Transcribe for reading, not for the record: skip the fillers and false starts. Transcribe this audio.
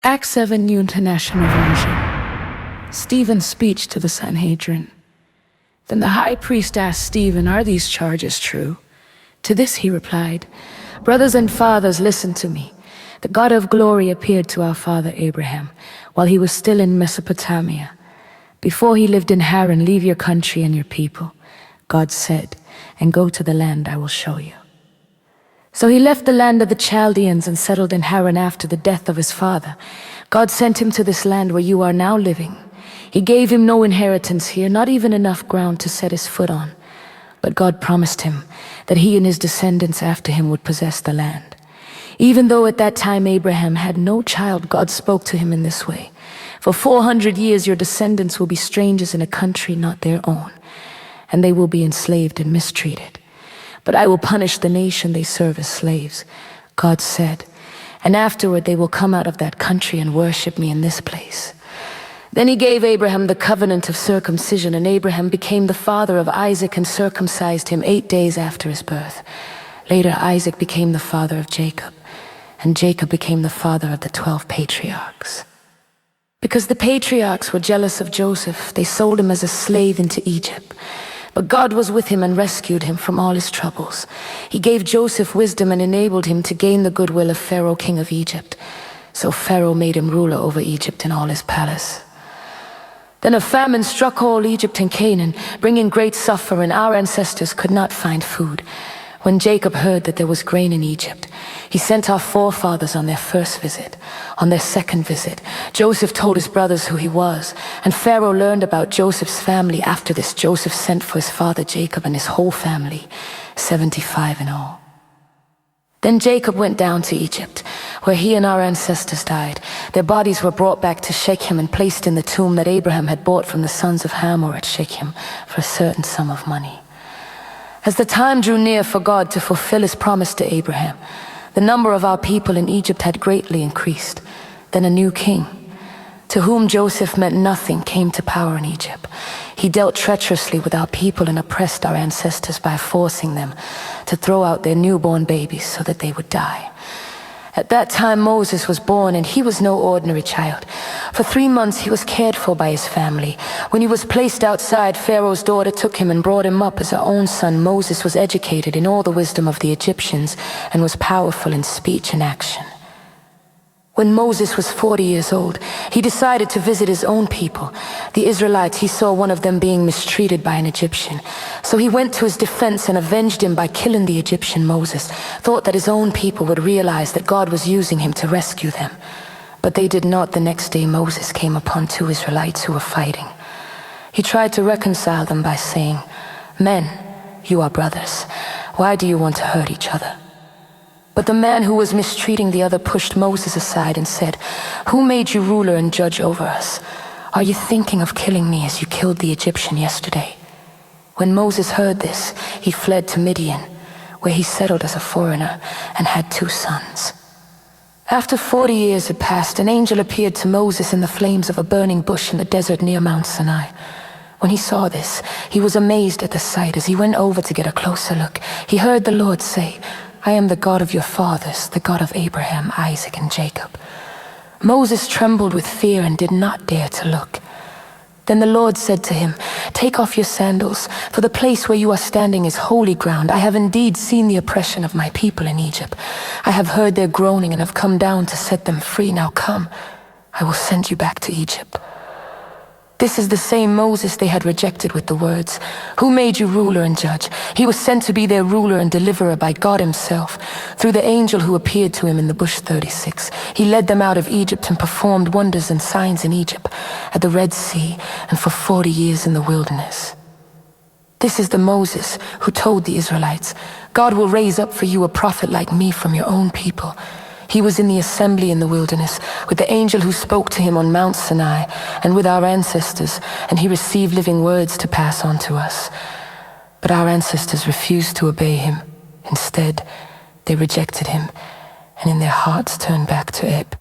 Act 7, New International Version. Stephen's speech to the Sanhedrin. Then the high priest asked Stephen, "Are these charges true?" To this he replied, "Brothers and fathers, listen to me. The God of glory appeared to our father Abraham while he was still in Mesopotamia. Before he lived in Haran, leave your country and your people, God said, and go to the land I will show you. So he left the land of the Chaldeans and settled in Haran after the death of his father. God sent him to this land where you are now living. He gave him no inheritance here, not even enough ground to set his foot on. But God promised him that he and his descendants after him would possess the land. Even though at that time Abraham had no child, God spoke to him in this way. For 400 years your descendants will be strangers in a country not their own, and they will be enslaved and mistreated. But I will punish the nation they serve as slaves," God said, "and afterward they will come out of that country and worship me in this place." Then he gave Abraham the covenant of circumcision, and Abraham became the father of Isaac and circumcised him 8 days after his birth. Later Isaac became the father of Jacob, and Jacob became the father of the 12 patriarchs. Because the patriarchs were jealous of Joseph, they sold him as a slave into Egypt. But God was with him and rescued him from all his troubles. He gave Joseph wisdom and enabled him to gain the goodwill of Pharaoh, king of Egypt. So Pharaoh made him ruler over Egypt and all his palace. Then a famine struck all Egypt and Canaan, bringing great suffering. Our ancestors could not find food. When Jacob heard that there was grain in Egypt, he sent our forefathers on their first visit. On their second visit, Joseph told his brothers who he was, and Pharaoh learned about Joseph's family. After this, Joseph sent for his father Jacob and his whole family, 75 in all. Then Jacob went down to Egypt, where he and our ancestors died. Their bodies were brought back to Shechem and placed in the tomb that Abraham had bought from the sons of Hamor at Shechem for a certain sum of money. As the time drew near for God to fulfill his promise to Abraham, the number of our people in Egypt had greatly increased. Then a new king, to whom Joseph meant nothing, came to power in Egypt. He dealt treacherously with our people and oppressed our ancestors by forcing them to throw out their newborn babies so that they would die. At that time Moses was born, and he was no ordinary child. For 3 months he was cared for by his family. When he was placed outside, Pharaoh's daughter took him and brought him up as her own son. Moses was educated in all the wisdom of the Egyptians and was powerful in speech and action. When Moses was 40 years old, he decided to visit his own people, the Israelites. He saw one of them being mistreated by an Egyptian. So he went to his defense and avenged him by killing the Egyptian. Moses thought that his own people would realize that God was using him to rescue them. But they did not. The next day Moses came upon 2 Israelites who were fighting. He tried to reconcile them by saying, "Men, you are brothers. Why do you want to hurt each other?" But the man who was mistreating the other pushed Moses aside and said, "Who made you ruler and judge over us? Are you thinking of killing me as you killed the Egyptian yesterday?" When Moses heard this, he fled to Midian, where he settled as a foreigner and had 2 sons. After 40 years had passed, an angel appeared to Moses in the flames of a burning bush in the desert near Mount Sinai. When he saw this, he was amazed at the sight. As he went over to get a closer look, he heard the Lord say, "I am the God of your fathers, the God of Abraham, Isaac, and Jacob." Moses trembled with fear and did not dare to look. Then the Lord said to him, "Take off your sandals, for the place where you are standing is holy ground. I have indeed seen the oppression of my people in Egypt. I have heard their groaning and have come down to set them free. Now come, I will send you back to Egypt." This is the same Moses they had rejected with the words, "Who made you ruler and judge?" He was sent to be their ruler and deliverer by God himself, through the angel who appeared to him in the bush 36. He led them out of Egypt and performed wonders and signs in Egypt, at the Red Sea, and for 40 years in the wilderness. This is the Moses who told the Israelites, "God will raise up for you a prophet like me from your own people." He was in the assembly in the wilderness with the angel who spoke to him on Mount Sinai and with our ancestors, and he received living words to pass on to us. But our ancestors refused to obey him. Instead, they rejected him, and in their hearts turned back to Eb.